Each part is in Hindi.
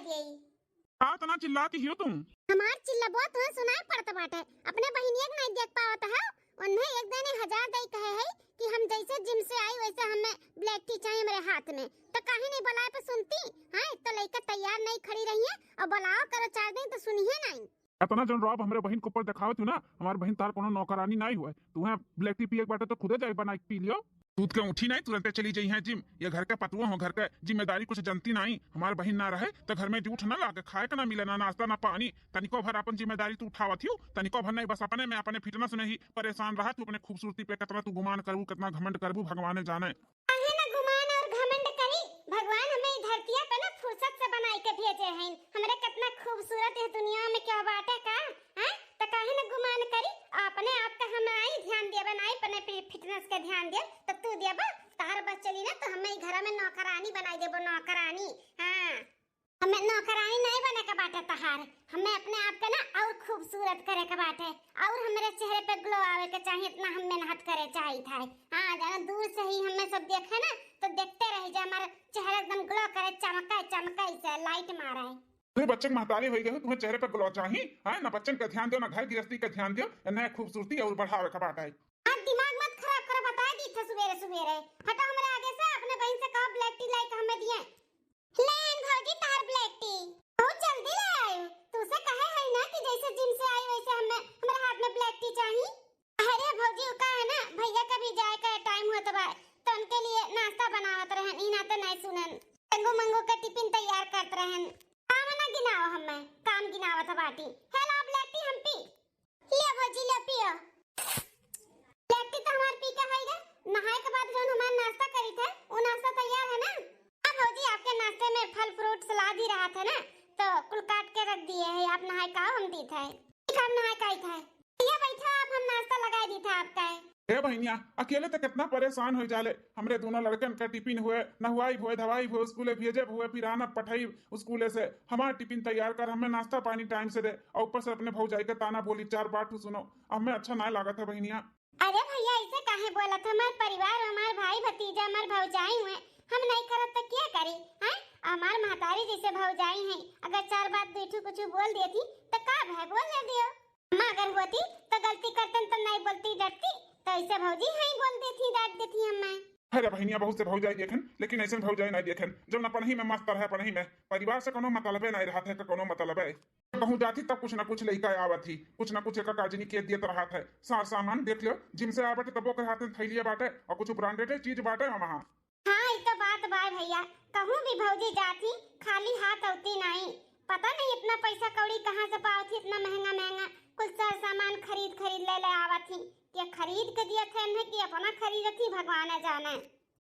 दिए। तना चिल्ला की हो तुम? हमार चिल्ला बहुत है सुनाई पड़ता बाटे। अपने बहिनिया के नहीं देख पावत है। उन्हें एक दिन 1000 दई कहे है कि हम जैसे जिम से आई वैसे हमें ब्लैक टी चाहिए मेरे हाथ में। तो काहे नहीं बुलाए पे सुनती हैं? तो लड़का तैयार नहीं खड़ी रही है और बुलाओ करो 4 दिन तो सुनिए नहीं। इतना जन रॉब हमरे बहन के ऊपर दिखावत हो ना, हमार बहन तार कोनो नौकरानी नहीं हुए। तुम्हें ब्लैक टी पिए के बाटे तो खुदे जाई बना के पी लियो। दूध के उठी नहीं तुरंत चली जाई है जिम। ये घर के पतुआ हो, घर के जिम्मेदारी कुछ जनती नहीं। हमारे बहन ना रहे तो घर में जूठ ना लागे, खाए का ना मिले, ना नाश्ता ना पानी। तनिको भर अपन जिम्मेदारी तू उठावत हो, तनिको भर नहीं। बस अपने में अपने फिटनेस में ही परेशान रहा। तू अपने खूबसूरती पे कितना तू गुमान करबू, कितना घमंड करबू, भगवान जाने। काहे ना गुमान और घमंड करी। भगवान हमें धरतिया पे ना फुर्सत से बनाई के भेजे हैं। हमरे कितना खूबसूरत है दुनिया में क्या बाटे का हैं? तो काहे ना गुमान करी। अपने आप का हम आई ध्यान दिया बनाई, अपने फिटनेस के ध्यान दिया। तो तू देबा तार बस चली ना तो हमें घर में नौकरानी बनाई देबो, नौकरानी। हां हमें नौकरानी नहीं बने का बाटे तहार। हमें अपने आप का ना और खूबसूरत करे का बाटे और हमारे चेहरे पे ग्लो आवे के चाहिए। इतना हम मेहनत करे चाहिए था। हां जाना दूर से ही हमें सब देखे ना तो देखते रह जाए हमारा चेहरा एकदम ग्लो करे, चमका चमका से लाइट मारा है। तुम्हें बच्चन महतारी हो गए, तुम्हें चेहरे पर ग्लो चाहिए है ना? बच्चन का ध्यान दो, ना घर गृहस्थी का ध्यान दो, ना खूबसूरती और बढ़ावे का बात है। दिमाग मत खराब करो, बता दी था सवेरे सवेरे। हटो हमारे आगे से। अपने बहन से कहो ब्लैक टी लाई हमें दिए। लेन भौजी तार ब्लैक टी बहुत जल्दी ले आए। तू से कहे है ना कि जैसे जिम से आई वैसे हमें हमारे हाथ में ब्लैक टी चाहिए। अरे भौजी का है ना भैया का भी जाए का टाइम हुआ तो उनके लिए नाश्ता बनावत रहन। ई ना तो नहीं सुनन। मंगो मंगो का टिफिन तैयार करत रहन। काम ना गिनाओ, हमें काम गिनावत बाटी। हेलो ब्लैक टी हम पी ले भौजी ले पियो। ब्लैक टी तो हमार पी के है। नहाए के बाद जो हमारा नाश्ता करी थे वो नाश्ता तैयार है ना? हां भौजी आपके नाश्ते में फल फ्रूट सलाद ही रहा था ना तो कुल काट के रख दिए है। आप नहाए का हम दी थे। ठीक हम नहाए का ही था। ये बैठा आप हम नाश्ता लगा दी था आपका। ए बहनिया अकेले तो कितना परेशान हो जाले। हमरे दोनों लड़कन का टिफिन हुए, नहवाई हुए, धवाई हुए, स्कूले भेजे हुए, फिर आना पठाई स्कूले से। हमारा टिफिन तैयार कर, हमें नाश्ता पानी टाइम से दे और ऊपर से अपने भौजाई का ताना बोली 4 बात सुनो। हमें अच्छा ना लगा था बहनिया। अरे भैया ऐसे काहे बोला था? हमारे परिवार, हमारे भाई भतीजा, हमारे भौजाई हुए। हम नहीं करत तो क्या करी हैं? हमार महतारी जैसे भौजाई हैं। अगर 4 बात बैठू कुछ बोल देती तो का भाई बोल दे दियो। मां अगर होती तो गलती करतन तो नहीं बोलती, डरती तो ऐसे भौजी हैं बोल देती, डांट देती हमें। अरे बहनिया बहुत से भौजाई देखन, लेकिन ऐसे भौजाई नहीं देखन जो न पढ़ी में मस्त रहे। पढ़ी में परिवार से कोनो मतलब नहीं रहा था, कोनो मतलब है। कहूँ जाती तब कुछ ना कुछ लड़का आवत थी, कुछ ना कुछ एक काजनी के दियत रहा था। सार सामान देख लो जिम से आवे तबो के हाथ में थैलिया बाटे और कुछ ब्रांडेड चीज बाटे वहां। हाँ ये तो बात बाय भैया। कहूँ भी भौजी जाती खाली हाथ आती नहीं। पता नहीं इतना पैसा कौड़ी कहाँ से पावती, इतना महंगा महंगा कुछ सार सामान खरीद ले आवत थी। क्या खरीद के दिया थे इन्हें कि अपना खरीद थी, भगवान जाने।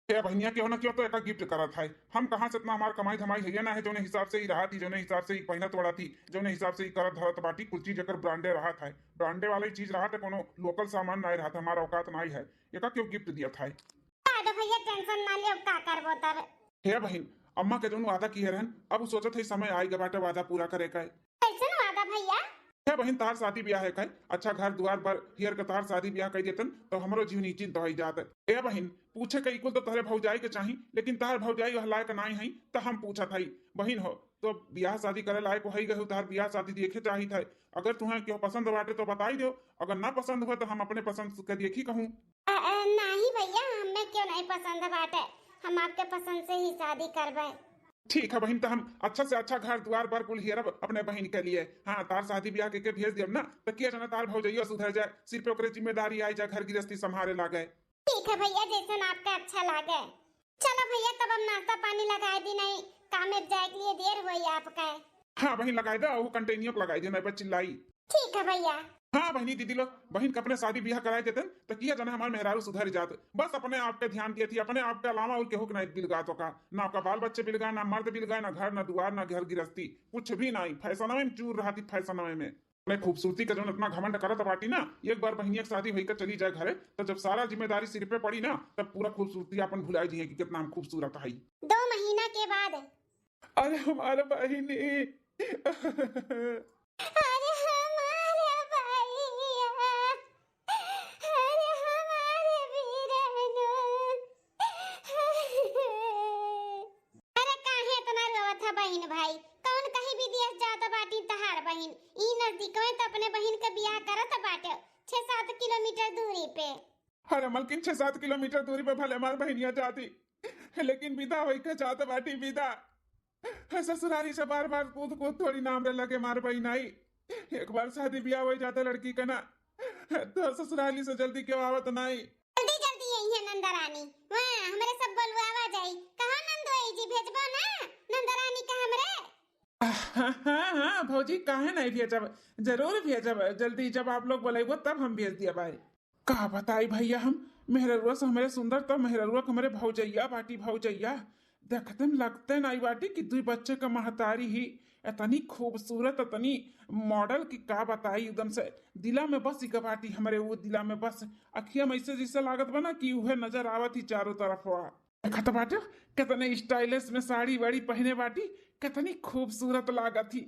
ए बहनिया क्यों ना क्यों तो एक गिफ्ट करा था। हम कहाँ से इतना हमार कमाई धमाई है ना है जो हिसाब से ही रहा थी, जो हिसाब से ही पहना तोड़ा थी, जो हिसाब से ही करत धरत बाटी। कुछ चीज अगर ब्रांडे रहा था, ब्रांडे वाली चीज रहा था, कोनो लोकल सामान नहीं रहा था। हमारा औकात नहीं है। एक क्यों गिफ्ट दिया था? अरे भैया टेंशन ना ले, का करबो तब। हे बहन अम्मा के जो वादा किए रहन अब सोचत है समय आई बाटे वादा पूरा करे का। कैसे वादा भैया? हे बहन तार शादी ब्याह है, अच्छा घर द्वार पर हियर के तार शादी ब्याह कर देतन तो हमारो जीवन निश्चित दवाई जात। ए बहन पूछे के इकुल तो तहरे भौजाई के चाही, लेकिन तार भौजाई हलाय के नहीं है तो हम पूछा था बहन हो तो ब्याह शादी करे लायक हो गए, तार ब्याह शादी देखे चाही था। अगर तुम्हें क्यों पसंद बाटे तो बताई दो, अगर ना पसंद हुआ तो हम अपने पसंद के देखी कहूँ। नहीं भैया हमें क्यों नहीं पसंद बाटे, हम आपके पसंद से ही शादी करबे। ठीक है बहन तो हम अच्छा से अच्छा घर द्वार पर कुल हियरब अपने बहन के लिए। हाँ तार शादी ब्याह के भेज दियब ना तो किया जाना तार भौजाइयो सुधर जाए, सिर पे ओकरे जिम्मेदारी आई जाए, घर गृहस्थी संभाले लागे। ठीक है भैया जैसे आपका अच्छा लागे। चलो भैया तब हम नाश्ता पानी लगा दी, नहीं काम में जाए के लिए देर हुई आपका। हाँ बहन लगाई दे, वो कंटेनियो लगाई दे, मैं चिल्लाई। ठीक है भैया। हाँ बहनी दीदी लोग बहन का अपने शादी ब्याह कराए देते तो किया जाना हमारे मेहरारू सुधर जाते। बस अपने आप पे ध्यान दिए थी, अपने आप के अलावा और केहू नहीं बिलगा तो का ना का बाल बच्चे बिलगा, ना मर्द बिलगा, ना घर ना दुआर ना घर गृहस्थी कुछ भी नहीं। फैशन में चूर रहा थी, फैशन में अपने खूबसूरती का जो इतना घमंड करत बाटी ना। एक बार बहनिया की शादी होकर चली जाए घरे तो जब सारा जिम्मेदारी सिर पे पड़ी ना तब पूरा खूबसूरती अपन भुलाई दी है कि कितना हम खूबसूरत है। 2 महीना के बाद। अरे हमारे बहनी अरे हमारे भैया, अरे हमारे वीरनो। अरे काहे इतना रोवा था बहन भाई? कौन विदेश जात बाटी तहार बहिन, ई नजदीक में तो अपने बहिन के बियाह करत बाटे 6-7 किलोमीटर दूरी पे। अरे मलकिन 6-7 किलोमीटर दूरी पे भले हमार बहनिया जाती, लेकिन विदा होई के जात बाटी विदा। ससुरारी से बार बार कूद कूद थोड़ी नाम रे लगे मार बहन आई। एक बार शादी ब्याह हो जाता लड़की का ना, तो ससुराली से जल्दी क्यों आवत नहीं। जल्दी जल्दी यही है नंदरानी, वहाँ हमरे सब बोलवावा जाई। कहाँ नंदोई जी भेजबो ना नंदरानी का हमरे। हाँ भौजी काहे नहीं भेजब, जरूर भेजब। जल्दी जब आप लोग बोलेगो तब हम भेज दिया भाई। का बताई भैया हम मेहरुआ से हमारे सुंदर तो मेहरुआ हमारे भौजैया बाटी भौजैया देखते में लगते नहीं बाटी कि 2 बच्चे का महतारी ही इतनी खूबसूरत इतनी मॉडल की का बताई एकदम से दिला में बस इक बाटी हमारे वो दिला में बस अखिया में ऐसे जैसे लागत बना कि वह नजर आवत ही चारों तरफ हुआ देखत बाटे कितने स्टाइलिश में साड़ी वाड़ी पहने बाटी कितनी खूबसूरत लागत थी।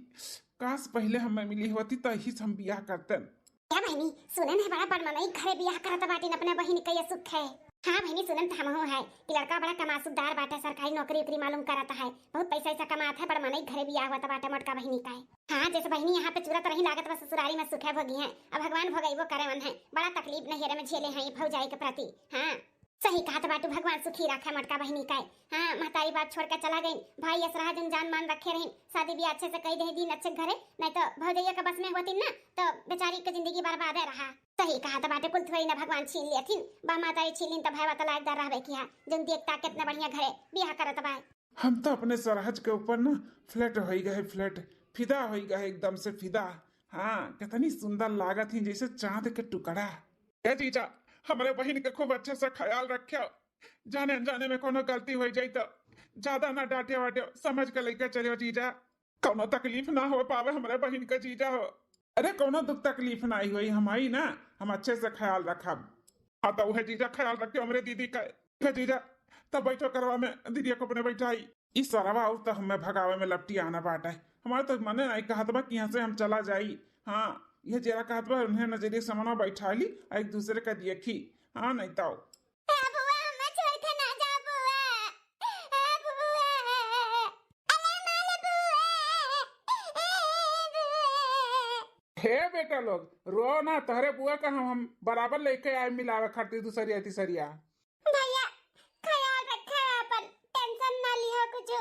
काश पहले हमें मिली होती तो ही हम बियाह करते। क्या बहनी सुनन है बड़ा बड़मनई घरे बियाह करत बाटी अपने बहिन के ये सुख है। हाँ बहनी सुनन त हमहु है कि लड़का बड़ा कमासुदार बाटा, सरकारी नौकरी उकरी मालूम करता है, बहुत पैसा ऐसा कमाता है, बड़मनई घरे बियाह हुआ बाटा मोटका बहिनी का है। हाँ जैसे बहनी यहाँ पे चूरत रही लागत बस ससुरारी में सुख है भोगी है। अब भगवान भोगइबो करे मन है, बड़ा तकलीफ नहिरे में झेले हैं भौजाई के प्रति। हाँ सही कहा तो बाटू भगवान सुखी रखे मटका बहनी का। हाँ महतारी बात छोड़ के चला गई, भाई यसराह जन जान मान रखे रही, शादी भी अच्छे से कही दे दिन अच्छे घरे, नहीं तो भौजैया के बस में होती ना तो बेचारी की जिंदगी बर्बाद रहा। सही कहा तो बाटे कुल थोड़ी ना भगवान छीन लेथिन, बा मातारी छीन तो भाई वाला लायकदार रहबे किया जन देखता कितना बढ़िया घरे बियाह करत बा। हम तो अपने सरहज के ऊपर ना फ्लैट हो गए, फ्लैट फिदा हो गए एकदम से फिदा। हाँ कितनी सुंदर लागत थी जैसे चांद के टुकड़ा। ए जीजा हमारे बहन के खूब अच्छे से ख्याल रखियो, जाने अनजाने में कोनो गलती हो जाए तो ज्यादा ना डांटे वाटे, समझ के लेके चलियो जीजा, कोनो तकलीफ ना हो पावे हमारे बहन के जीजा हो। अरे कोनो दुख तकलीफ ना हुई हमारी ना, हम अच्छे से ख्याल रखब। हाँ तो वह जीजा ख्याल रखियो हमारे दीदी का। जीजा तब बैठो करवा में दीदी को अपने बैठाई इस सरवा और तो हमें भगावे में लपटी आना पाटा है हमारे तो मने नहीं कहत बा कि यहाँ से हम चला जाई। हाँ ये जरा कहत बा उन्हें नजरिए समना बैठा ली एक दूसरे का देखी। हाँ नहीं तो हे बेटा लोग रो ना, तहरे बुआ का हम बराबर लेके आए मिलावे खातिर दूसरिया तीसरिया। भैया ख्याल रखे अपन, टेंशन ना लियो कुछ।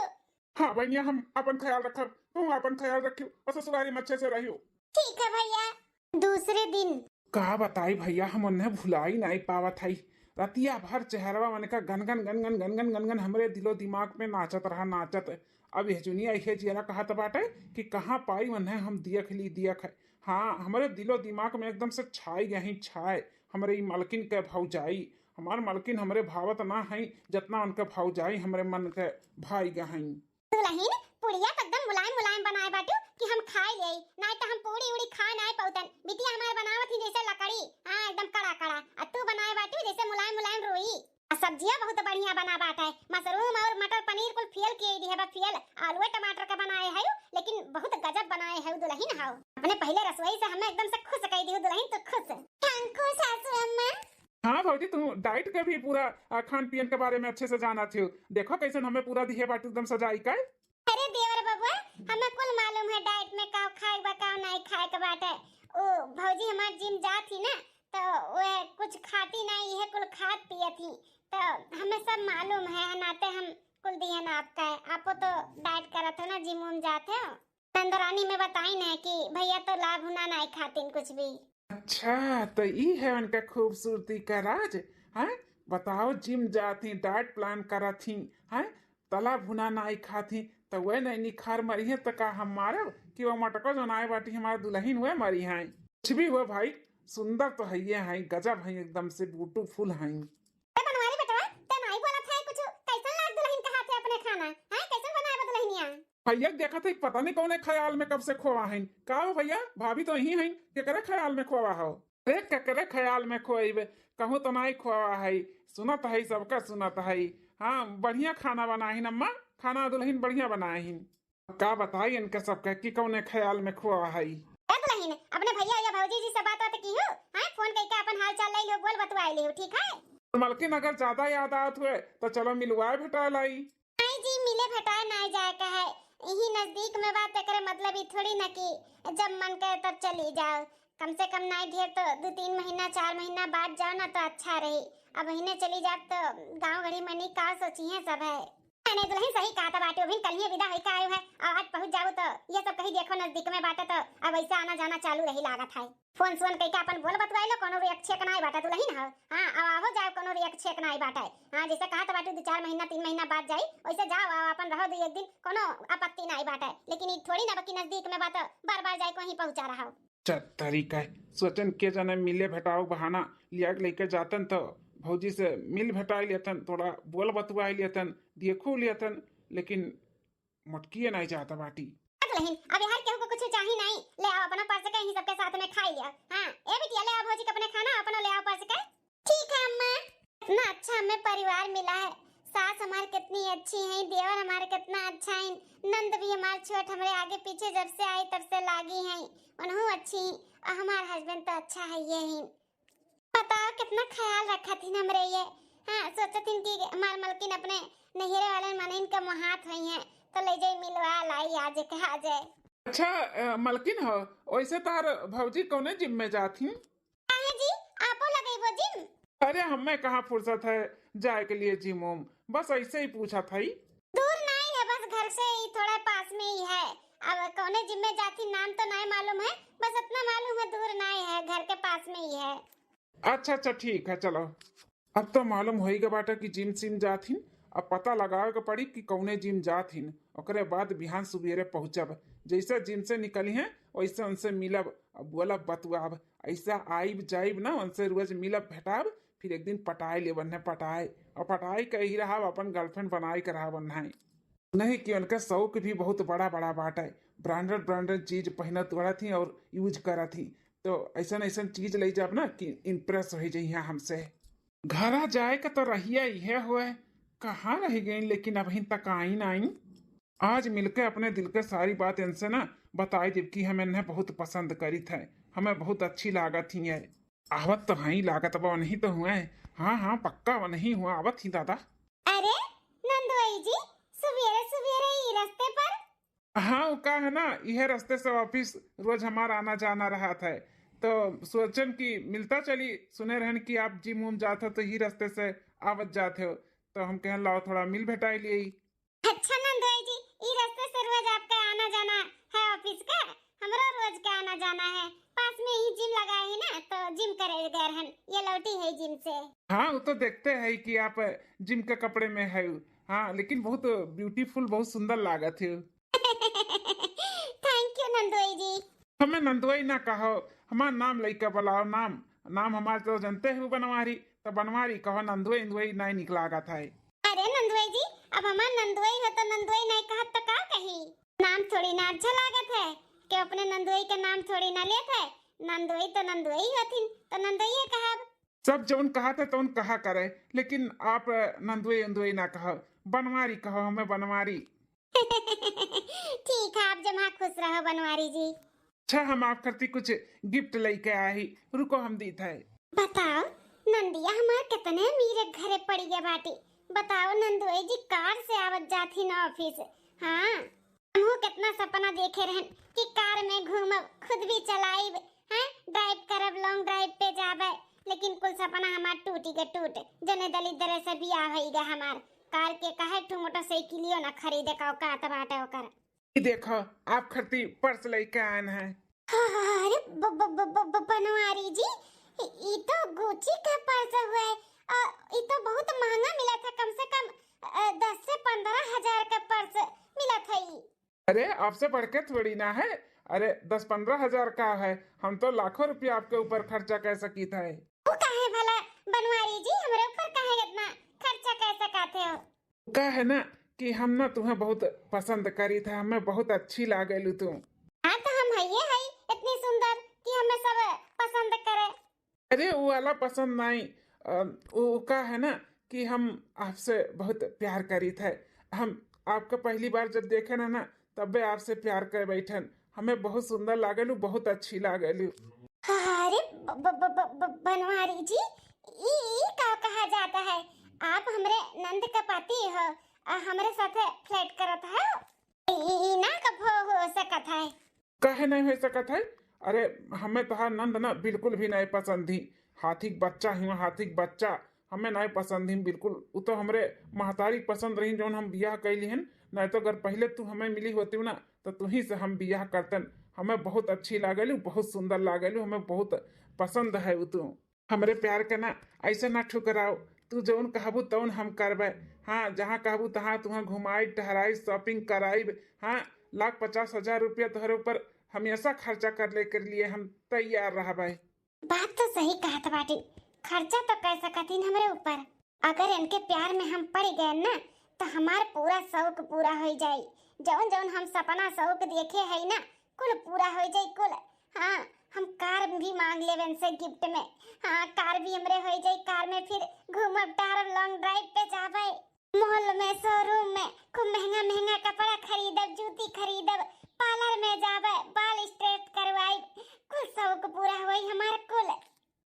हाँ भैया हम अपन ख्याल रखब, तुम अपन ख्याल रखियो और ससुरारी में अच्छे से रहियो। ठीक है भैया। दूसरे दिन कहा बताई भैया हम उन्हें भुलाई नहीं पावत है, रतिया भर चेहरवा मन का गनगन गनगन गनगन गनगन हमरे दिलो दिमाग में नाचत रहा नाचत। अब यह जुनिया ये जिया कहत बाटे कि कहाँ पाई उन्हें हम दियख ली दियख। हाँ हमारे दिलो दिमाग में एकदम से छाई गई छाए हमारे मलकिन के भौजाई। हमारे मलकिन हमरे भावत ना है जितना उनके भौजाई हमरे मन के भाई गई। दुल्हन पुड़िया एकदम मुलायम मुलायम बनाए बाटू कि हम खाई ले, नहीं तो हम पूरी उड़ी खा नहीं पाउतन। बिटिया हमारे बनावत ही जैसे लकड़ी, हाँ एकदम कड़ा कड़ा, और तू बनाए बाटू जैसे मुलायम मुलायम रोई। और सब्जियां बहुत बढ़िया बना बाटा है, मशरूम और मटर पनीर कुल फेल किए दी है बा फेल, आलू टमाटर का बनाए है लेकिन बहुत गजब बनाए है दुल्हन। हाउ अपने पहले रसोई से हमें एकदम से खुश कह दी दुल्हन, तो खुश थैंक यू सासू अम्मा। हाँ भौजी तुम डाइट के भी पूरा खान पीन के बारे में अच्छे से जाना थी, देखो कैसे हमें पूरा दिहे बाटू एकदम सजाई का। अरे देवर बबुआ हमें कुल मालूम है डाइट में का खाए बा का नहीं खाए के बात है। ओ भौजी हमार जिम जाती ना तो वे कुछ खाती नहीं है, कुल खात पिए थी, तो हमें सब मालूम है नाते हम कुल दिए ना आपका है। आप तो डाइट करत हो ना, जिम उम जाते हो, नंदरानी में बताई ना कि भैया तो लाभ हुना नहीं खाती कुछ भी। अच्छा तो ये है उनका खूबसूरती का राज है। बताओ जिम जाती डाइट प्लान करती है, तला भुना नहीं खाती तो वह नहीं निखार मरी है तो का हम मारे कि वो मटको जो नाए बाटी हमारे दुल्हन हुए मरी हैं। कुछ भी हुआ भाई सुंदर तो है ये हैं, गजब है एकदम से ब्यूटीफुल हैं। बनवारी बेटवा ते नहीं बोला था कुछ, कैसन लाग दुल्हन के हाथ अपने खाना है, कैसन बनाए दुल्हनिया। भैया देखा था पता नहीं कौन ख्याल में कब से खोवा है का हो भैया, भाभी तो यही है केकरे ख्याल में खोवा हो। अरे केकरे ख्याल में खोइबे कहूँ तो नहीं खोवा है, सुनत है सबका सुनत है। हाँ बढ़िया खाना बनाही अम्मा, खाना दुल्हन बढ़िया बनाही। का बताई इनके सबके कि कौन ख्याल में खोवा है। दुल्हन अपने भैया या भौजी जी से बात की हो, हां फोन करके अपन हाल चाल ले लो, बोल बतवाई ले, ठीक है। मलकिन अगर ज्यादा याद आत हुए तो चलो मिलवाए भेटा लाई। नहीं जी मिले भेटाए नहीं जाए का है, यही नजदीक में बात करे, मतलब ये थोड़ी ना कि जब मन करे तब चली जाओ। कम से कम नहीं ढेर तो 2-3 महीना 4 महीना बाद जाओ ना तो अच्छा रही। अब महीने चली जाओ तो गांव घड़ी मनी का सोची है सब है। मैंने दुल्हन सही कहा था बाटे, भी कल ही विदा होई का आयो है और आज पहुंच जाओ तो ये सब कहीं देखो नजदीक में बाटे तो अब ऐसा आना जाना चालू रही लागत है। फोन सोन कई का अपन बोल बतवाई लो, कोनो रिएक्ट चेक ना आई बाटा दुल्हन हो। हां अब आवो जाओ, कोनो रिएक्ट चेक ना आई बाटा। हां जैसे कहा था बाटे 2-4 महीना 3 महीना बाद जाई, वैसे जाओ आओ अपन रहो 2-1 दिन, कोनो आपत्ति ना आई बाटा। लेकिन ये थोड़ी ना बाकी नजदीक में बात बार-बार जाए को ही पहुंचा रहा हो। तरीका है सोचन के जाने मिले भेटाओ बहाना लिया के लेके जातन तो भौजी से मिल भेटाई लेतन, थोड़ा बोल बतवाई लेतन, देखो लेतन, लेकिन मटकिए नहीं जाता बाटी। लेकिन अब यार केहू को कुछ चाहिए नहीं, ले आओ अपना पर्स का ही सबके साथ में खाई लिया। हां ए बिटिया ले आओ भौजी के अपने खाना अपना ले आओ पर्स का। ठीक है अम्मा। इतना अच्छा हमें परिवार मिला है, सास हमारी कितनी अच्छी है, देवर हमारे कितना अच्छा है, नंद भी हमारे छोट हमारे आगे पीछे जब से आई तब से लागी है, उन्हों अच्छी और हमारा हस्बैंड तो अच्छा है ये ही। बताओ कितना ख्याल रखा थी हमरे ये। हां सोचती थी कि हमार मलकिन अपने नहिरे वाले मन इनका मुहात हुई है तो ले जाई मिलवा लाई आज कहा जाए। अच्छा मलकिन हो, वैसे तार भौजी कौने जिम में जाती? काहे जी आपो लगई वो जिम? अरे हमें कहाँ फुर्सत है जाए के लिए जिम उम, बस ऐसे ही पूछा था ही। दूर नहीं है, बस घर से ही थोड़ा पास में ही है। अब कौने जिम में जाती नाम तो नहीं मालूम है, बस इतना मालूम है दूर नहीं है, घर के पास में ही है। अच्छा ठीक है चलो, अब तो मालूम हो ही गया बाटा कि जिम सिम जाथिन। अब पता लगावे के पड़ी कि कौने जिम जाथिन, ओकरे बाद बिहान सुबेरे पहुंचब। जैसे जिम से निकली हैं वैसे उनसे मिलब, अब बोलब बतुआब, ऐसा आइब जाइब ना उनसे रोज मिलब भेटाब, फिर एक दिन पटाए ले बन्ने पटाए और पटाई के ही रहा अपन गर्लफ्रेंड बनाई के रहा बनना नहीं कि उनका शौक भी बहुत बड़ा बड़ा बाटा है, ब्रांडेड चीज पहनत वाला थी और यूज करा थी, तो ऐसा ऐसा चीज ले जाब ना कि इम्प्रेस हो जाइए हमसे। घरा जाए का तो रहिया यह हुआ है, कहाँ रह गई लेकिन अभी तक आई ना आई। आज मिलकर अपने दिल के सारी बात इनसे ना बताई जबकि हमें इन्हें बहुत पसंद करी थे, हमें बहुत अच्छी लागत थी है। आवत तो हाँ लागत अब नहीं तो हुआ है, हाँ पक्का वो नहीं हुआ आवत ही दादा। अरे नंदोई जी सुबेरे सुबेरे ही रास्ते पर? हाँ वो का है ना, यह रास्ते से ऑफिस रोज हमारा आना जाना रहा था, तो सोचन की मिलता चली, सुने रहन कि आप जिम उम जाते हो तो ही रास्ते से आवत जाते हो, तो हम कहें लाओ थोड़ा मिल भेटाई लिए। अच्छा नंदोई जी ई रास्ते से रोज आपका आना जाना है ऑफिस का? हमरा रोज का आना जाना है, पास में ही जिम लगा है ना तो जिम करे गए रहन, ये लौटी है जिम से। हाँ वो तो देखते हैं कि आप जिम के कपड़े में है, हाँ लेकिन बहुत ब्यूटीफुल बहुत सुंदर लागत है। थैंक यू नंदोई जी। हमें नंदोई ना कहो, हमारा नाम लेके बुलाओ, नाम हमारे तो जानते हो बनवारी, तो बनवारी कहो, नंदोई नहीं निकला था। अरे नंदोई जी अब हमार नंदोई है तो नंदोई नहीं कहा तो का कही? नाम थोड़ी ना अच्छा लागत है कि अपने नंदोई का नाम थोड़ी ना लेत है, नंदोई तो नंदोई हथिन तो नंदोई कहा। सब जौन कहा था तो कहा करे, लेकिन आप नंदोई ना कहो, बनवारी कहो, हमें बनवारी। ठीक है आप जमा खुश रहो बनवारी जी। अच्छा हम आप करती कुछ गिफ्ट लेके आई, रुको हम दी थे। बताओ नंदिया हमार कितने अमीर घरे पड़ी गया बाटी। बताओ नंदोई जी कार से आवत जाती ना ऑफिस। हाँ हमहू कितना सपना देखे रहन कि कार में घूमब, खुद भी चलाइब, हैं ड्राइव करब, लॉन्ग ड्राइव पे जाबे, लेकिन कुल सपना हमार टूटी के टूट, जने दलित दरे से बियाह होइगा हमार। कार के कहे ठू मोटरसाइकिलियो ना खरीदे का औकात बाटे ओकर। देखो आप खरती पर्स लेके आए हैं। अरे बनवारी जी ये तो गुची का पर्स हुआ है, ये तो बहुत महंगा मिला था, कम से कम 10 से 15 हजार का पर्स मिला था ये। अरे आपसे बढ़ के थोड़ी ना है, अरे 10-15 हजार का है, हम तो लाखों रुपया आपके ऊपर खर्चा कर सकी था। वो काहे भला बनवारी जी हमारे ऊपर काहे इतना खर्चा कर सकाते हो? का है ना कि हम ना तुम्हें बहुत पसंद करी था, हमें बहुत अच्छी लागलू तुम। हाँ तो हम है इतनी सुंदर कि हमें सब पसंद करे। अरे वो वाला पसंद नहीं, वो का है ना कि हम आपसे बहुत प्यार करी थे, हम आपका पहली बार जब देखे ना तब आपसे प्यार कर बैठन, हमें बहुत सुंदर लागलू, बहुत अच्छी लागलू। अरे बनवारी जी ये का कहा जाता है? आप हमरे नंद का पति हो, हमरे साथे फ्लर्ट करत है? ई ना सकत है। काहे नहीं हो सकत है? अरे हमें तोहार नंद ना बिल्कुल भी नहीं पसंद ही। हाथी के बच्चा ही हाथी के बच्चा हमें नहीं पसंद ही बिल्कुल। वो तो हमरे महतारी पसंद रही जौन हम बियाह कैली हन। नहीं तो अगर पहले तू हमें मिली होती ना तो तू ही से हम बियाह करतन। हमें बहुत अच्छी लागलू, बहुत सुंदर लागलू, हमें बहुत पसंद है वो तू। हमरे प्यार के ना ऐसे ना ठुकराओ। तू जौन कहबू तौन हम करबे। हाँ, जहाँ कहबू तहाँ तुहाँ घुमाई टहराई शॉपिंग कराई। हाँ, 1,50,000 रुपया तोहरे ऊपर हमेशा खर्चा करने के लिए हम तैयार रह भाई। बात तो सही कहत बाटी। खर्चा तो कर सकतीन हमरे ऊपर। अगर इनके प्यार में हम पड़ गए ना तो हमार पूरा शौक पूरा हो जाई। जौन जौन हम सपना शौक देखे है ना कुल पूरा हो जाई कुल। हाँ, हम कार भी मांग लेवे इनसे गिफ्ट में। हाँ, कार भी हमरे हो जाई। कार में फिर घूमब टहरब, लॉन्ग ड्राइव पे जाबे, मॉल में शोरूम में खूब महंगा महंगा कपड़ा खरीदब, जूती खरीदब, पार्लर में जाबे, बाल स्ट्रेट करवाई, कुल शौक पूरा होई हमार कुल।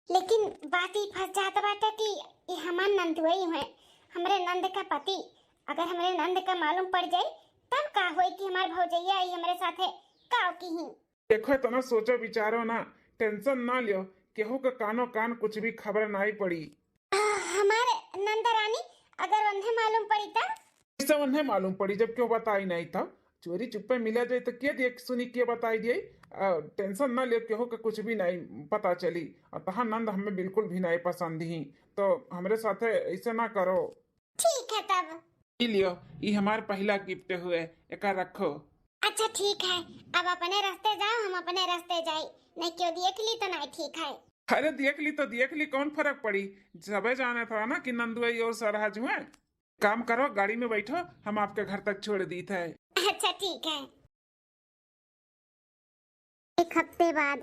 लेकिन बात ही फंस जात बाटे कि ये हमार नंदुई है, हमरे नंद का पति। अगर हमरे नंद का मालूम पड़ जाए तब का होई कि हमार भौजैया आई हमरे साथे काव की ही। देखो इतना सोचो विचारो ना, टेंशन ना लियो। केहू के कानो कान कुछ भी खबर नहीं पड़ी। हमारे नंदा रानी अगर उन्हें मालूम पड़ी तब? इसे उन्हें मालूम पड़ी जब क्यों बताई नहीं था। चोरी चुप्पे मिला जाए तो क्या देख सुनी के बताई दिए। टेंशन ना लियो, केहू के कुछ भी नहीं पता चली। और तहा नंद हमें बिल्कुल भी नहीं पसंद ही, तो हमरे साथे ऐसे ना करो। ठीक है तब। ई लियो, ये हमार पहला गिफ्ट हुए, एका रखो। अच्छा ठीक है, अब अपने रास्ते जाओ, हम अपने रास्ते जाए। नहीं क्यों देख ली तो नहीं ठीक है। अरे देख ली तो देख ली, कौन फर्क पड़ी। सबे जाने था ना कि नंदुई और सरहज हुए। काम करो, गाड़ी में बैठो, हम आपके घर तक छोड़ दी थे। अच्छा ठीक है। एक हफ्ते बाद।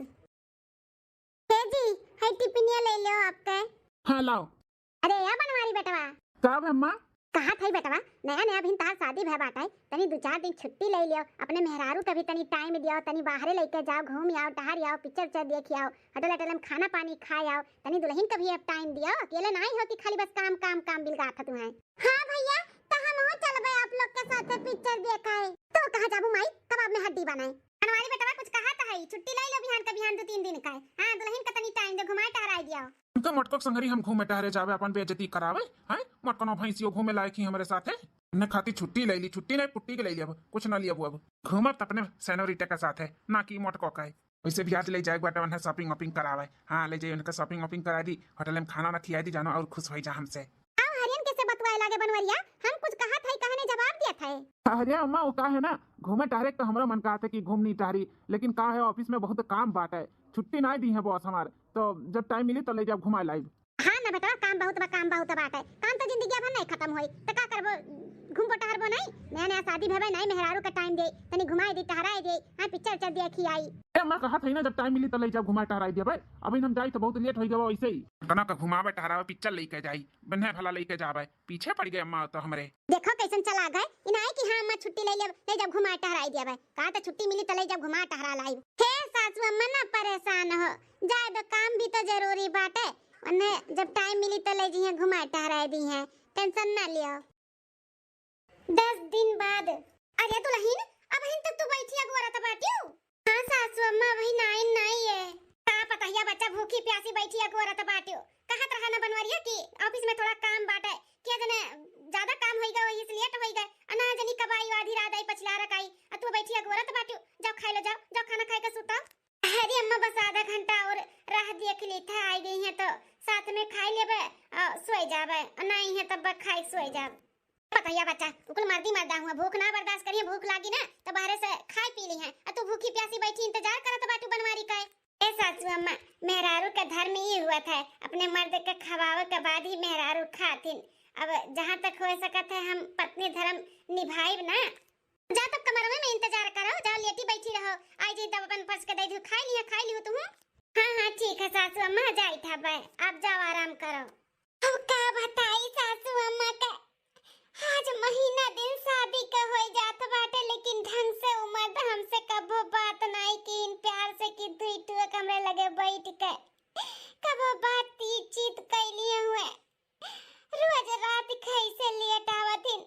हे जी, है टिफिनिया ले लो आपके। हाँ लाओ। अरे या बनवारी बेटवा। कब अम्मा? कहा था बेटवा, नया नया भिन तार शादी भय बाटे, तनी 2-4 दिन छुट्टी ले लियो, अपने मेहरारू के भी तनी टाइम दियो, तनी बाहरे लेके जाओ, घूम आओ, टहर आओ, पिक्चर उच्चर देख आओ, होटल होटल में खाना पानी खा आओ, तनी दुल्हन का भी अब टाइम दियो। अकेले नहीं हो कि खाली बस काम काम काम बिलगात तुम्हें। हां भैया, तो हम हो चलबे आप लोग के साथ पिक्चर देखाए। तो कहां जाबू माई, कबाब में हड्डी बनाए। बनवारी बेटवा कुछ कहा था है, छुट्टी ले लो बिहान का बिहान 2-3 दिन का। हां, दुल्हन का तनी टाइम दे, घुमाए टहराई दियो। उनका मटको संगरी हम घूमे टहरे जावे, अपन बेइज्जती करावे हैं। मटकनो भैंसियो घूमे लायक ही हमारे साथ है। हमने खाती छुट्टी ले ली, छुट्टी नहीं पुट्टी के ले लिया, अब कुछ ना लिया। अब घूमब अपने सेनोरिटा के साथ है, ना कि मटको का है। वैसे भी आज ले जाए बाटे उन्हें शॉपिंग वॉपिंग करावे। हाँ, ले जाइए उनका शॉपिंग वॉपिंग करा दी, होटल में खाना ना खिलाई दी, जानो और खुश हो जा हमसे। आओ हरियन कैसे बतवाए लागे बनवरिया, हम कुछ कहा था, कहने जवाब दिया था। अरे अम्मा, वो का है ना, घूमे टहरे तो हमारा मन कहा था कि घूमनी टहरी, लेकिन का है ऑफिस में बहुत काम बात है, छुट्टी नहीं दी है बॉस हमारे, तो जब टाइम मिली तो ले जाओ घुमा लाइव। हाँ ना बेटा, काम बहुत बात है। काम तो जिंदगी भर नहीं खत्म होई, तो का करबो, घूमबो टहरबो नहीं। नया नया शादी भेबे नहीं, मेहरारू का टाइम दे, तनी घुमाई दे, टहराई दे, हां पिक्चर उच्चर देखी आई। ए मैं कहा था ना जब टाइम मिली तो ले जाओ घुमा टहराई दिया भाई। अभी हम जाई तो बहुत लेट हो जाओ, ऐसे ही कना का घुमावे टहरावे पिक्चर लेके जाई, बन्हे भला लेके जावे। पीछे पड़ गए अम्मा तो हमरे। देखो कैसन चला गए, इनाए कि हां अम्मा छुट्टी ले जब घुमा टहराई दिया भाई, कहा तो छुट्टी मिली तो ले जब घुमा टहरा लाई। हे सासू अम्मा ना परेशान हो जाए, तो काम भी तो जरूरी बाटे, उन्हें जब टाइम मिली तो ले जिए घुमा टहराई दी है, टेंशन ना लियो। 10 दिन बाद। अरे दुल्हन, अब हिन तक तू बैठी अगोरत बाटियो। हां सासू अम्मा, वही नहीं है। का पता या बच्चा भूखी प्यासी बैठी अगोरत बाटियो। कहत रहा ना बनवरिया कि ऑफिस में थोड़ा काम बाटे, के जने ज्यादा काम होई गए, इसलिए लेट होई गए। अना जनी कबाई आधी रात आई पछला रखाई, आ तू बैठी अगोरत बाटियो। जाओ खाई लो, जाओ खाना खाए के सुता। अरे अम्मा बस आधा घंटा और राह देख ली था, आई गई है तो साथ में खाई लेबे, सोई जाबे, नहीं है तब खाई सोई जाब। पता या बच्चा उकुल मर्दा हुआ, भूख ना बर्दाश्त करिए, भूख लागी ना तो बाहर से खाई पी ली है, तू भूखी प्यासी बैठी इंतजार करत बाटू बनवारी का। ए सासू अम्मा, मेहरारू का धर्म ये हुआ था, अपने मर्द के खवावे के बाद ही मेहरारू खातिन। अब जहाँ तक हो सकत है हम पत्नी धर्म निभाइब ना। जा तब कमरवे में इंतजार करो, जाओ लेटी बैठी रहो, आई जी तब अपन फर्श के दे दू, खाई लियो तुम। हाँ ठीक है सासू अम्मा, जाई था बे, आप जाओ आराम करो। अब का बताई सासू अम्मा का, आज महीना दिन शादी का हो जात बाटे, लेकिन ढंग से उमर हमसे कबो बात नहीं की, प्यार से की दुई टुआ कमरे लगे बैठ के कबो बात चीत कैलिए हुए। रोज रात कैसे लेट आवतिन,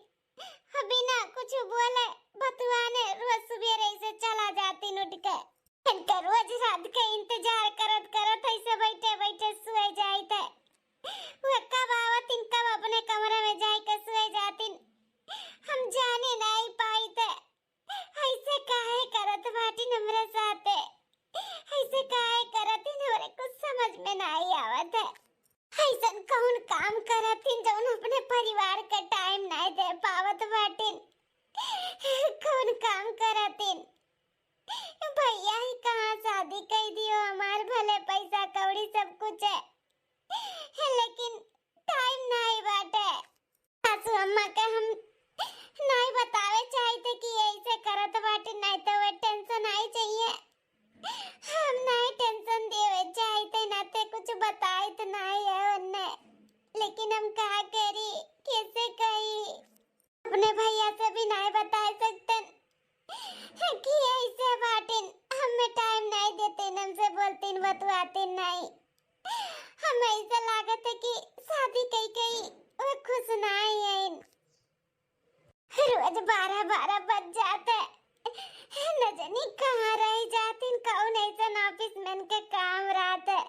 बिना कुछ बोले बतुआने रोज सवेरे से चला जात करतिन। भैया ही कहाँ शादी कर दियो, हमार भले पैसा कौड़ी सब कुछ है लेकिन टाइम नहीं बाटे। सासू अम्मा के हम नहीं बतावे चाहते कि ऐसे करत बाटे, नहीं तो वो टेंशन आई चाहिए। हम नहीं टेंशन देवे चाहते, ना ते कुछ बताए तो नहीं है उन्हें, लेकिन हम कहा करी, कैसे कही, अपने भैया से भी नहीं बता सकते कि ऐसे बाटिन। हमें टाइम नहीं देते, हमसे बोलते बतवाते नहीं। हमें ऐसा लागत है कि शादी कई वो खुश नहीं है। रोज 12-12 बज जाते, न जानी कहाँ रह जाती, कौन ऐसा ऑफिस में के काम रात है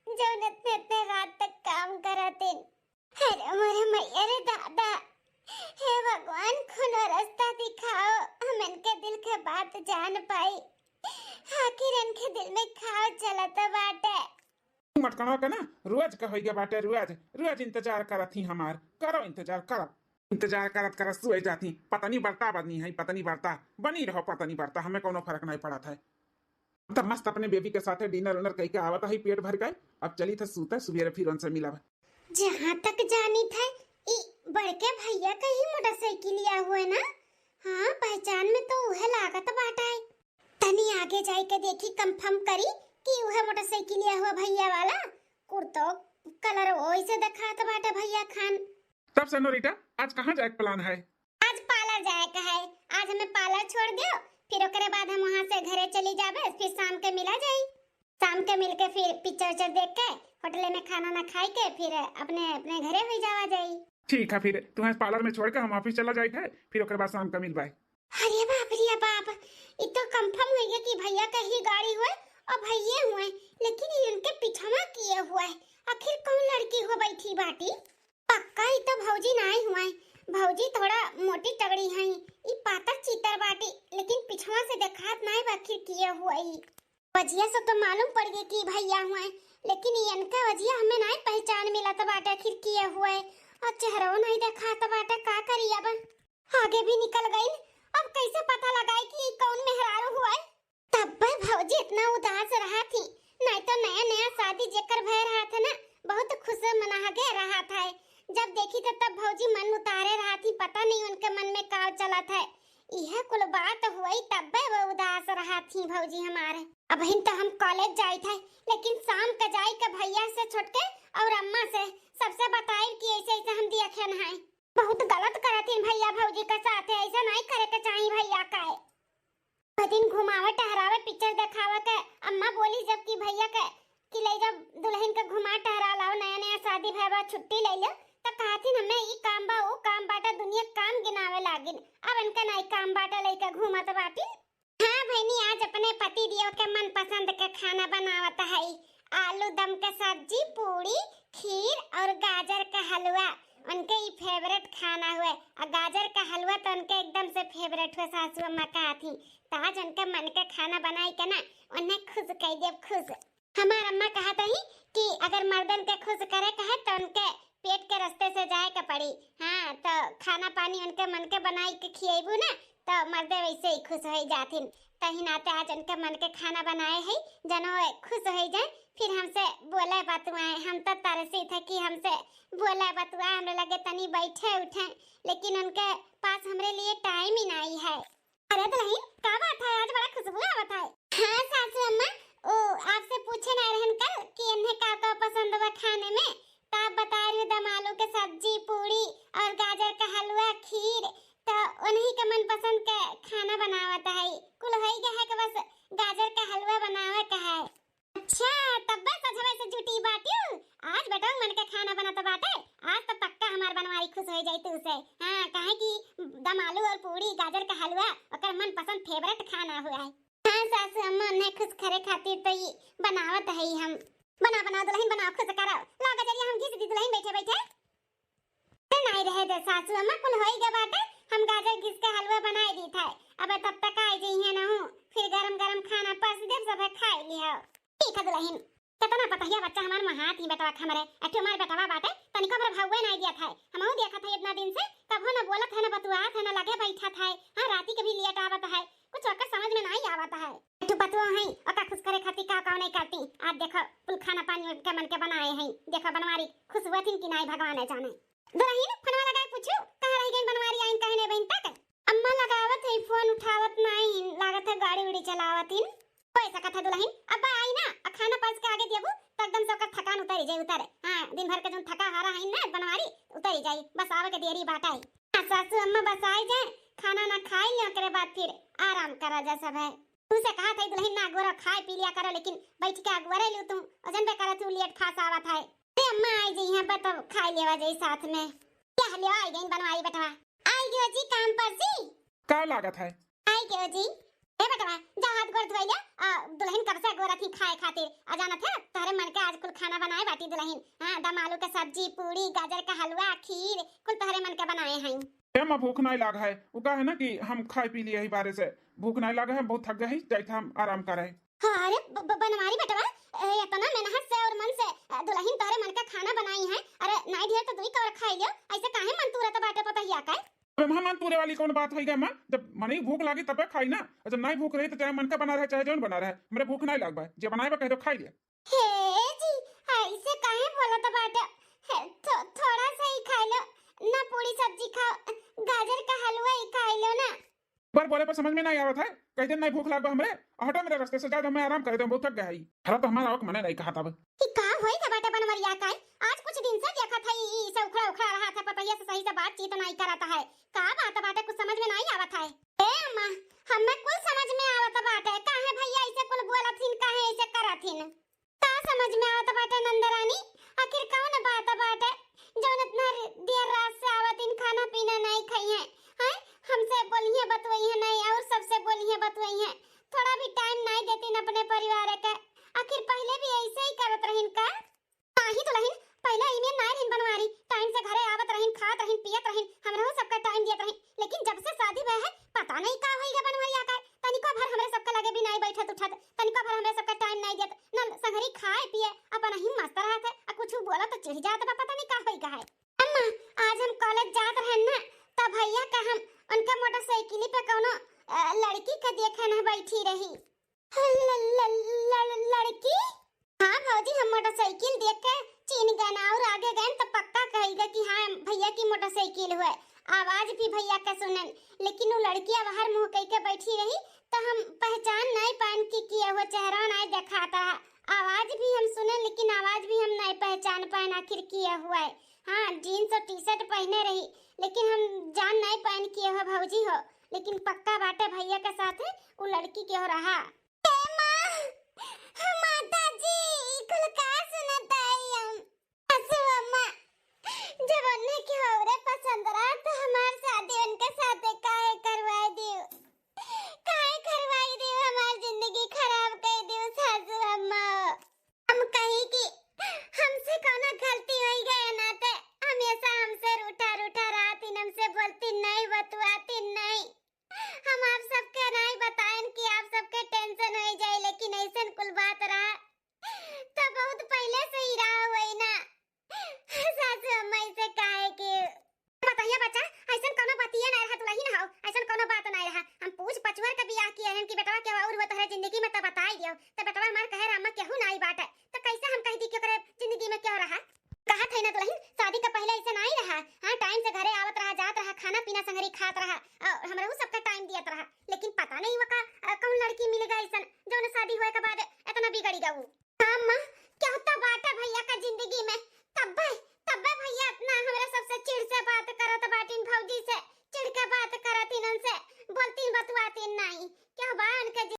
जो इतने रात तक काम करते। अरे मोरे मैया रे दादा, हे भगवान खुनो रास्ता दिखाओ, हम इनके दिल के बात जान पाई, आखिर इनके दिल में खाओ चलता बाटे। मटकनो के ना रोज का होइगा बाटे, रोज इंतजार करत ही हमार, करो इंतजार करत सुई जाती। पता नहीं बढ़ता बनी है, पता नहीं बढ़ता बनी रहो, पता नहीं बढ़ता, हमें कोनो फर्क नहीं पड़ा था। तब मस्त अपने बेबी के साथ डिनर उनर कह के आवता ही, पेट भर गए। अब चली था सूता, सुबह फिर उनसे मिला। जहाँ तक जानी था बड़के भैया का ही मोटरसाइकिल लिया हुआ है ना। हाँ, पहचान में तो वह लागत बाटा है। तनी आगे जाए के देखी, कंफर्म करी कि वह मोटरसाइकिल लिया हुआ भैया वाला। कुर्तो कलर वैसे दिखात बाटा भैया खान। तब सनोरिटा आज कहाँ जाए प्लान है? आज पार्लर जाए का है। आज हमें पार्लर छोड़ दियो, फिर ओकरे बाद हम वहाँ से घरे चली जाबे, फिर शाम के मिला जाई। शाम के मिल के फिर पिक्चर देख के होटल में खाना ना खाई के फिर अपने घरे हो जावा जाई। ठीक है, फिर तुम्हें पार्लर में छोड़ के हम ऑफिस चला जाए, फिर ओकरे बाद शाम का मिल बाय। अरे बाप रे बाप, ये तो कंफर्म हो गया कि भैया का ही गाड़ी हुआ और भैया हुए, लेकिन ये उनके पीछा किए हुआ है। आखिर कौन लड़की हो बैठी बाटी? पक्का ये तो भौजी नहीं हुआ है। भौजी थोड़ा मोटी तगड़ी है, ये पातर चीतर बाटी, लेकिन पिछवा से देखात नहीं आखिर किए हुआ है। वजिया से तो मालूम पड़ गया कि भैया हुआ है, लेकिन ये इनका वजिया हमें नहीं पहचान मिला तो बाटा आखिर किए हुआ है, और चेहरा नहीं देखा तो बाटा का करी। अब आगे भी निकल गई, अब कैसे पता लगाए कि कौन मेहरारू हुआ है? तब भौजी इतना उदास रहा थी, नहीं तो नया शादी जेकर भय रहा था ना, बहुत खुश मना के रहा था। जब देखी तो तब भौजी मन उतारे रहा थी, पता नहीं उनके मन में का चला था। यह कुल बात हुई तब वो उदास रहा थी भौजी हमारे। अब तो हम कॉलेज जाए थे, लेकिन शाम का जाए के भैया से छोटके और अम्मा से सबसे बताए कि ऐसे हम दिया खेन है। बहुत गलत करती भैया भौजी के साथ, ऐसा नहीं करे के चाहिए भैया का। दिन घुमावे टहरावे पिक्चर दिखावे के अम्मा बोली जब कि भैया के कि ले जब दुल्हन के घुमा टहरा लाओ, नया शादी भैया छुट्टी ले लो, तो कहती हमें ई काम बा वो काम बाटा, दुनिया काम गिनावे लागिन। अब इनका नहीं काम बाटा लेके घूमत बाटी। हाँ भैनी, आज अपने पति दियो के मन पसंद के खाना बनावत है। आलू दम के सब्जी, पूरी, खीर और गाजर का हलवा उनके ही फेवरेट खाना हुए। और गाजर का हलवा तो उनके एकदम से फेवरेट हुए। सासू अम्मा कहा थी तो आज उनके मन का खाना बनाई के ना उन्हें खुश कह दे, खुश। हमार अम्मा कहा ही कि अगर मर्दन के खुश करे कहे तो उनके पेट के रास्ते से जाए के पड़ी। हाँ, तो खाना पानी उनके मन के बनाई के खिएबू ना तो मर्दे वैसे ही खुश हो जाथिन। तही नाते आज उनके मन के खाना बनाए है, जनो खुश हो जाए। फिर हमसे बोले बतुआए, हम तो तरसी थे कि हमसे बोले बतुआए, हमरे लगे तनी बैठे उठे, लेकिन उनके पास हमरे लिए टाइम ही नहीं है। अरे दुल्हन का बात है, आज बड़ा खुशबू आवत है। हाँ सासू अम्मा, ओ आपसे पूछे ना रहन कल कि इन्हें का पसंद हुआ खाने में, तो आप बता रही दम आलू के सब्जी, पूरी और गाजर का हलवा, खीर, तो उन्हीं के मन पसंद के खाना बनावत है। कुल हो गया है कि बस गाजर का हलवा बनावे का है। अच्छा, तब बस सजवे से जुटी बाटियो। आज बेटा मन के खाना बनाता बाटे, आज तो पक्का हमार बनवारी खुश हो जाई तू से। हां, काहे कि दम आलू और पूरी, गाजर का हलवा ओकर मन पसंद फेवरेट खाना हुआ है। हां सासू अम्मा ने खुश करे खातिर तो ये बनावत है। हम बना दुल्हन बना खुश करो। लागा जरिया हम घिस दी दुल्हन बैठे नहीं रहे दे सासू अम्मा, कुल होई गया बाटे। हम गाजर घिस के हलवा बनाए दी था। अब तब तक आ जाई है ना, हूं फिर गरम खाना परस दे, सब खाई लियो। ठीक है दुल्हन, कितना पता है बच्चा हमार महात ही बेटा हमरे अठो हमार बेटवा बाटे, तनिको भर भौवे नहीं दिया था। हमहु देखा था इतना दिन से, कबो ना बोलत है ना बतुआत है ना लगे बैठा था। हां, राती के भी लेट आवत है, कुछ ओकर नहीं करती। आज देखो कुल खाना पानी के मन के बनाए हैं। देखो बनवारी खुश हुआ थी कि नहीं भगवान है जाने। दुल्हन फोन लगाए पूछू कहां रह गई बनवारी आइन कहने बहन तक। अम्मा लगावत है फोन उठावत नहीं, लागत है गाड़ी उड़ी चलावत इन। पैसा कथा दुल्हन अब आई ना खाना पास के आगे देबू तो एकदम से थकान उतरी जाए उतरे। हां दिन भर के जो थका हारा है ना बनवारी उतरी जाए, बस आवे के देरी बाटा है। सासू अम्मा बस आई जाए खाना ना खाई लियो करे बाद फिर आराम करा जा सब है। तू से कहा था दुल्हन ना गोरा खाए पी लिया करो, लेकिन बैठ के अगवरे लियो तुम अजन पे करा तू लेट खास आवत है। ए अम्मा आई जी यहां पर तो खाई लेवा जाई साथ में। क्या लियो आई गई बनवारी बेटवा आई गयो जी काम पर जी। का लागत है आई गयो जी। ए बेटवा जा हाथ गोड़ धोई ले। दुल्हन कब से गोरा थी खाए खातिर अजाना थे तोरे मन के आज कुल खाना बनाए बाटी दुल्हन। हां दम आलू के सब्जी पूरी गाजर का हलवा खीर कुल तोरे मन के बनाए हैं। एमा भूख नहीं लागा है, वो का है ना कि हम खाए पी लिए ही बारे से भूख नहीं लागा है, बहुत थक गए हैं, जाइए हम आराम करे। हां अरे बनवारी बेटवा इतना मेहनत से और मन से दुल्हन तोरे मन का खाना बनाई है। अरे नहीं ढेर तो दुई कवर खाई लियो, ऐसे काहे मन तुरत बाटे पता हिया का। अबे मन पूरे वाली कौन बात है मां, जब मने भूख लागी तबे खाई ना, जब नहीं भूख रही तो चाहे मन का बना रहे चाहे जौन बना रहे, मेरे भूख नहीं लागबा जे बनाएबा कह दो खाई लिया। हे जी ऐसे काहे बोलत बाटे, थोड़ा सा ही खाई लो ना, पूरी सब्जी खाओ गाजर का हलवा ही खाई लो ना। पर बोले पर समझ में नहीं आवत है, कहते नहीं भूख लागबा हमरे हटो मेरे रास्ते से, जा मैं आराम करे तो बहुत थक गया है। हरा तो हमारा मने नहीं कहा तब कि का होई था बाटे बनवरिया का आज कुछ दिन से देखा था ई सब उखड़ा उखड़ा रहा था, पपैया से सही से बातचीत नहीं करता है। का बात बाटे कुछ समझ में नहीं आवत है। ए अम्मा हमें कुछ समझ में आवत बाटे, काहे भैया ऐसे कुल बोलथिन काहे ऐसे करथिन, का समझ में आवत बाटे नंदरानी। आखिर कौन बात बाटे जौन इतना देर रात से आवतिन खाना पीना नहीं खाई है। हां हमसे बोलिए बतवई है नहीं और सबसे बोलिए बतवई है, थोड़ा भी टाइम नहीं देतिन अपने परिवार के। आखिर पहले भी ऐसे ही करत रहिन का नाही दुल्हन, पहले इमे नहीं रहिन बनवारी, टाइम से घरे आवत रहिन खात रहिन पियत रहिन, हमरो सबका टाइम दियत रहिन। लेकिन जब से शादी भय है पता नहीं का होइगा बनवारी आका, तनिको भर हमरे सबका लगे भी नहीं बैठत उठत, तनिको भर हमरे सबका टाइम नहीं देत न, संगरी खाए पिए अपन ही मस्त रहत है। आ कुछ बोला तो चिढ़ जात बा, पता नहीं का होइगा है। अम्मा आज हम कॉलेज जात रहन ना तब भैया का हम उनका मोटरसाइकिल पे कोनो लड़की का देखे ना बैठी रही। लड़की? हाँ भौजी हम मोटरसाइकिल देख के चीन गए और आगे गए तो पक्का कहेगा कि हाँ भैया की मोटरसाइकिल हुआ। आवाज भी भैया का सुनन, लेकिन वो लड़कियां बाहर मुंह कह के बैठी रही तो हम पहचान नहीं पान की किया हुआ चेहरा नहीं दिखाता है। आवाज भी हम सुने लेकिन आवाज भी हम नहीं पहचान पाए आखिर किया हुआ है। हाँ जीन्स और टी शर्ट पहने रही लेकिन हम जान नहीं पान किया हुआ भौजी हो, लेकिन पक्का बाटे भैया के साथ है वो लड़की के हो रहा। माता जी कुल का सुनता है हम असु अम्मा जब उन्हें के औरे पसंद रहा तो हमार शादी उनके साथ काहे करवाई दियो, काहे करवाई दियो, हमार जिंदगी खराब कर दियो सासु अम्मा। हम कहीं कि हमसे कोनो गलती हो गई ना ते हमेशा हमसे रूठा रूठा रहती, हमसे बोलती नहीं बतवाती नहीं, हम आप सबके नहीं बताएं कि आप सबके टेंशन हो जाए, लेकिन ऐसा कुल बात रहा तो बहुत पहले से ही रहा हुई ना सासु अम्मा से काहे के बताइए बच्चा ऐसा कोनो बातिया नहीं रहा, तुलही ना हो ऐसा कोनो बात नहीं रहा। हम पूछ पचवर का बियाह किया है कि बेटवा के और हुआ तोहरे जिंदगी में तो बताई दियो, तो बेटवा हमार कहे अम्मा केहू नहीं बात है तो कैसे हम कह दी कि ओकरे जिंदगी में क्या रहा। कहा थे ना दुल्हन शादी का पहले ऐसा नहीं रहा। हाँ टाइम से घरे आवत रहा जात रहा खाना पीना संगरी खात रहा और हमरा वो सबका टाइम दियत रहा, लेकिन पता नहीं वो का कौन लड़की मिल गई ऐसा जो न शादी होए के बाद इतना बिगड़ी गऊ। हां मां क्या होता बात है भैया का जिंदगी में, तब भैया इतना हमरा सबसे चिढ़ से बात करत बाटिन, भौजी से चिढ़ के बात करतिन, उनसे बोलतिन बतवातिन नहीं। क्या